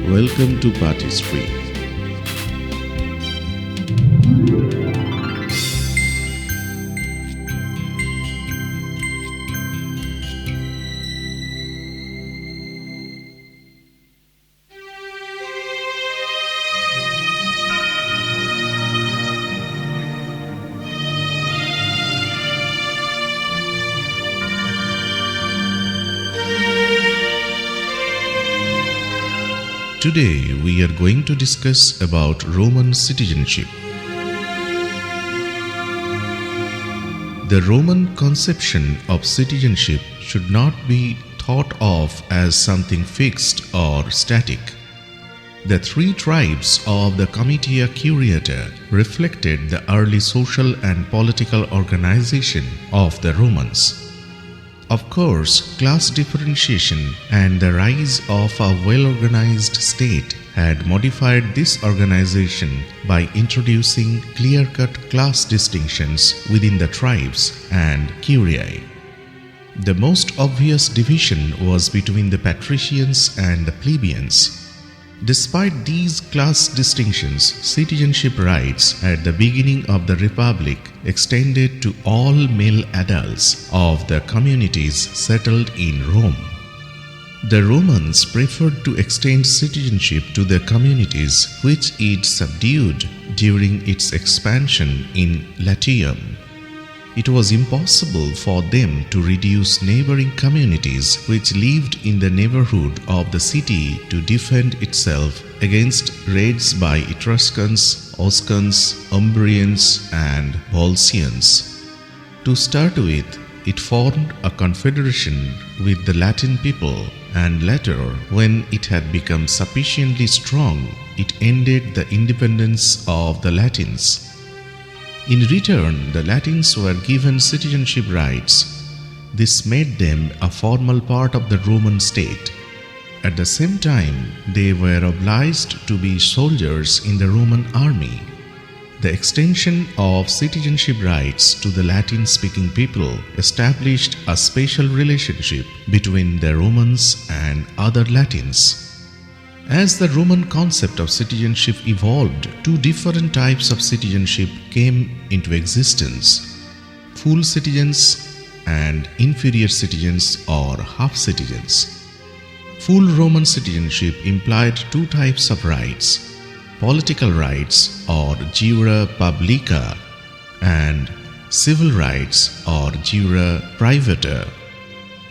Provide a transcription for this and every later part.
Welcome to PAATH History. Today we are going to discuss about Roman citizenship. The Roman conception of citizenship should not be thought of as something fixed or static. The three tribes of the Comitia Curiata reflected the early social and political organization of the Romans. Of course, class differentiation and the rise of a well-organized state had modified this organization by introducing clear-cut class distinctions within the tribes and curiae. The most obvious division was between the patricians and the plebeians. Despite these class distinctions, citizenship rights at the beginning of the Republic extended to all male adults of the communities settled in Rome. The Romans preferred to extend citizenship to the communities which it subdued during its expansion in Latium. It was impossible for them to reduce neighboring communities which lived in the neighborhood of the city to defend itself against raids by Etruscans, Oscans, Umbrians, and Volscians. To start with, it formed a confederation with the Latin people, and later, when it had become sufficiently strong, it ended the independence of the Latins. In return, the Latins were given citizenship rights. This made them a formal part of the Roman state. At the same time, they were obliged to be soldiers in the Roman army. The extension of citizenship rights to the Latin-speaking people established a special relationship between the Romans and other Latins. As the Roman concept of citizenship evolved, two different types of citizenship came into existence: full citizens and inferior citizens or half citizens. Full Roman citizenship implied two types of rights: political rights or jura publica and civil rights or jura privata.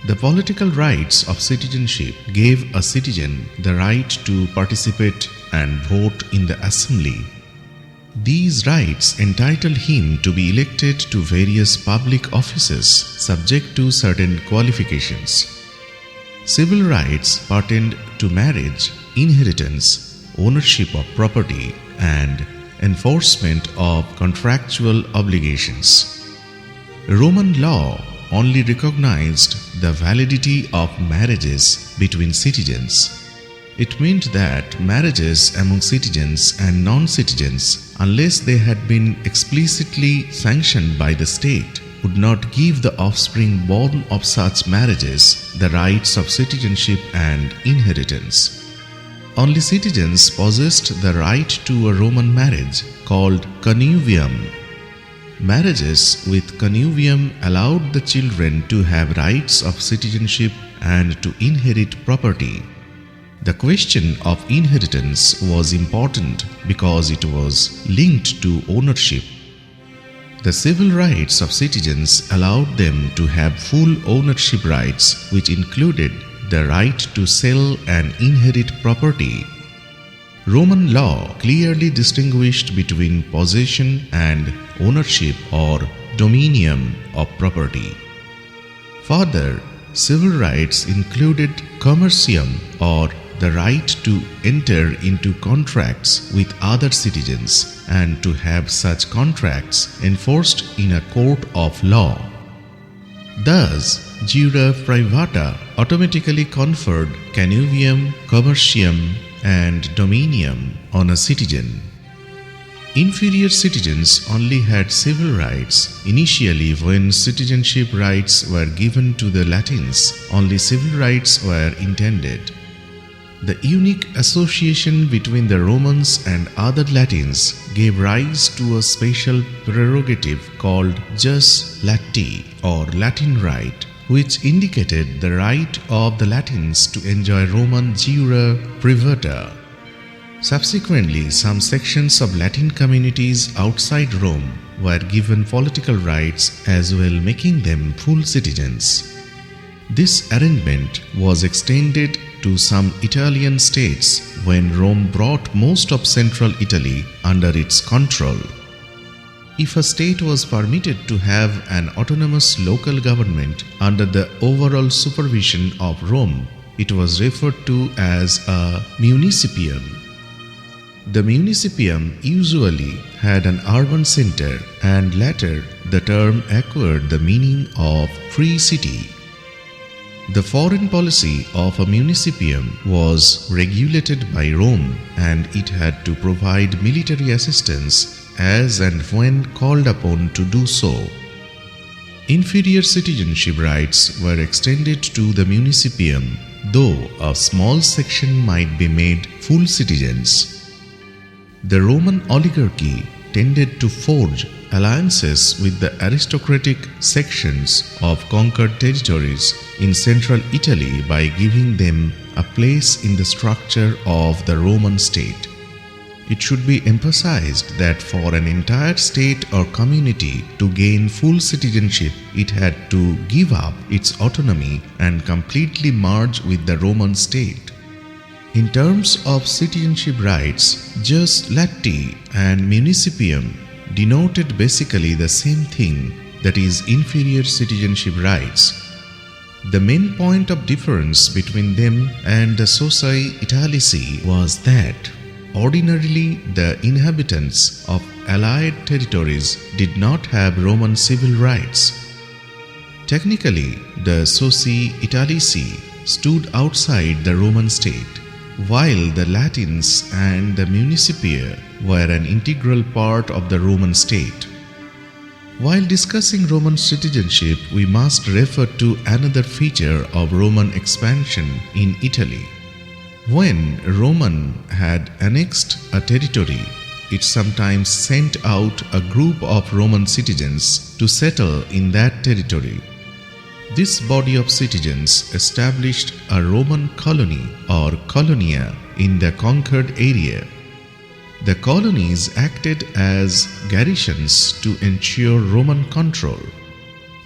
The political rights of citizenship gave a citizen the right to participate and vote in the assembly. These rights entitled him to be elected to various public offices subject to certain qualifications. Civil rights pertained to marriage, inheritance, ownership of property, and enforcement of contractual obligations. Roman law only recognized the validity of marriages between citizens. It meant that marriages among citizens and non-citizens, unless they had been explicitly sanctioned by the state, would not give the offspring born of such marriages the rights of citizenship and inheritance. Only citizens possessed the right to a Roman marriage called connubium. Marriages with connubium allowed the children to have rights of citizenship and to inherit property. The question of inheritance was important because it was linked to ownership. The civil rights of citizens allowed them to have full ownership rights, which included the right to sell and inherit property. Roman law clearly distinguished between possession and ownership or dominium of property. Further, civil rights included commercium or the right to enter into contracts with other citizens and to have such contracts enforced in a court of law. Thus, jura privata automatically conferred connubium, commercium, and dominium on a citizen. Inferior citizens only had civil rights. Initially, when citizenship rights were given to the Latins, only civil rights were intended. The unique association between the Romans and other Latins gave rise to a special prerogative called jus lati or Latin right, which indicated the right of the Latins to enjoy Roman jure privata. Subsequently, some sections of Latin communities outside Rome were given political rights as well, making them full citizens. This arrangement was extended to some Italian states when Rome brought most of central Italy under its control. If a state was permitted to have an autonomous local government under the overall supervision of Rome, it was referred to as a municipium. The municipium usually had an urban center, and later the term acquired the meaning of free city. The foreign policy of a municipium was regulated by Rome, and it had to provide military assistance as and when called upon to do so. Inferior citizenship rights were extended to the municipium, though a small section might be made full citizens. The Roman oligarchy tended to forge alliances with the aristocratic sections of conquered territories in central Italy by giving them a place in the structure of the Roman state. It should be emphasized that for an entire state or community to gain full citizenship, it had to give up its autonomy and completely merge with the Roman state. In terms of citizenship rights, jus lati and municipium denoted basically the same thing, that is, inferior citizenship rights. The main point of difference between them and the socii italici was that ordinarily the inhabitants of allied territories did not have Roman civil rights. Technically, the socii italici stood outside the Roman state, while the Latins and the municipia were an integral part of the Roman state. While discussing Roman citizenship, we must refer to another feature of Roman expansion in Italy. When Rome had annexed a territory, it sometimes sent out a group of Roman citizens to settle in that territory. This body of citizens established a Roman colony or colonia in the conquered area. The colonies acted as garrisons to ensure Roman control.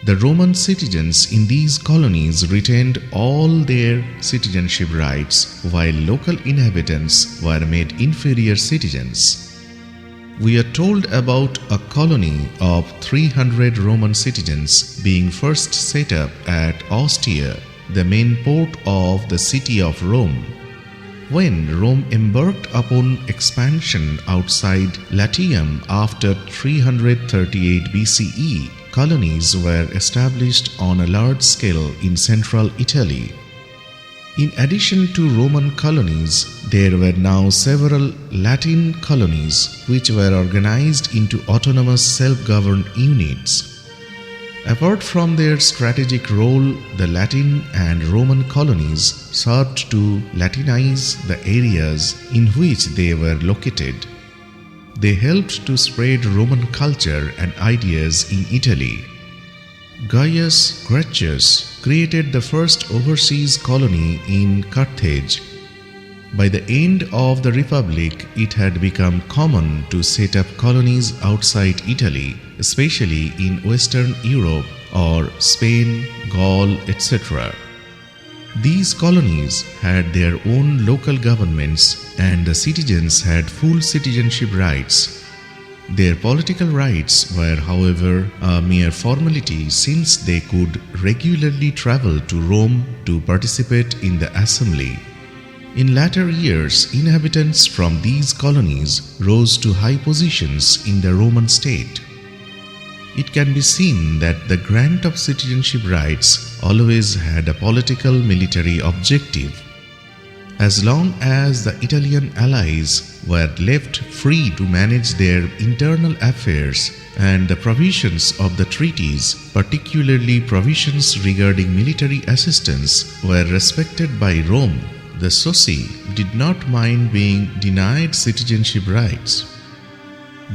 The Roman citizens in these colonies retained all their citizenship rights, while local inhabitants were made inferior citizens. We are told about a colony of 300 Roman citizens being first set up at Ostia, the main port of the city of Rome. When Rome embarked upon expansion outside Latium after 338 BCE, colonies were established on a large scale in central Italy. In addition to Roman colonies, there were now several Latin colonies which were organized into autonomous self-governed units. Apart from their strategic role, the Latin and Roman colonies served to Latinize the areas in which they were located. They helped to spread Roman culture and ideas in Italy. Gaius Gracchus created the first overseas colony in Carthage. By the end of the Republic, it had become common to set up colonies outside Italy, especially in Western Europe or Spain, Gaul, etc. These colonies had their own local governments, and the citizens had full citizenship rights. Their political rights were, however, a mere formality, since they could regularly travel to Rome to participate in the assembly. In latter years, inhabitants from these colonies rose to high positions in the Roman state. It can be seen that the grant of citizenship rights always had a political military objective. As long as the Italian allies were left free to manage their internal affairs and the provisions of the treaties, particularly provisions regarding military assistance, were respected by Rome, the Soci did not mind being denied citizenship rights.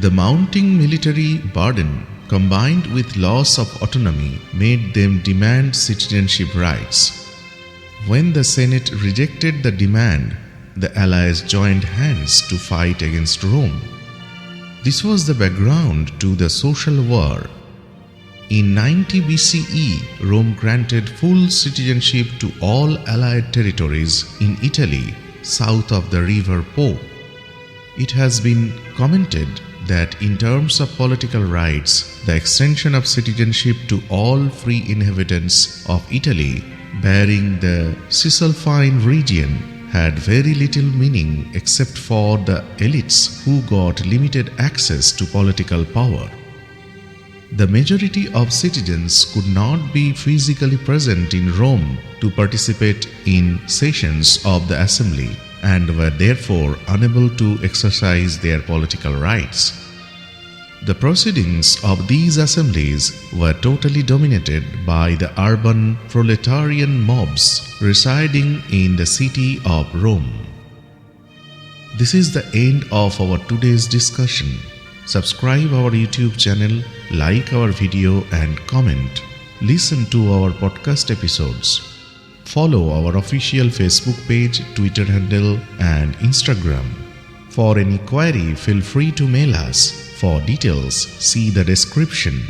The mounting military burden combined with loss of autonomy made them demand citizenship rights. When the Senate rejected the demand, the Allies joined hands to fight against Rome. This was the background to the social war. In 90 BCE, Rome granted full citizenship to all Allied territories in Italy south of the river Po. It has been commented that in terms of political rights, the extension of citizenship to all free inhabitants of Italy bearing the Cisalpine region had very little meaning except for the elites who got limited access to political power. The majority of citizens could not be physically present in Rome to participate in sessions of the assembly and were therefore unable to exercise their political rights. The proceedings of these assemblies were totally dominated by the urban proletarian mobs residing in the city of Rome. This is the end of our today's discussion. Subscribe our YouTube channel, like our video and comment. Listen to our podcast episodes. Follow our official Facebook page, Twitter handle and Instagram. For any query, feel free to mail us. For details, see the description.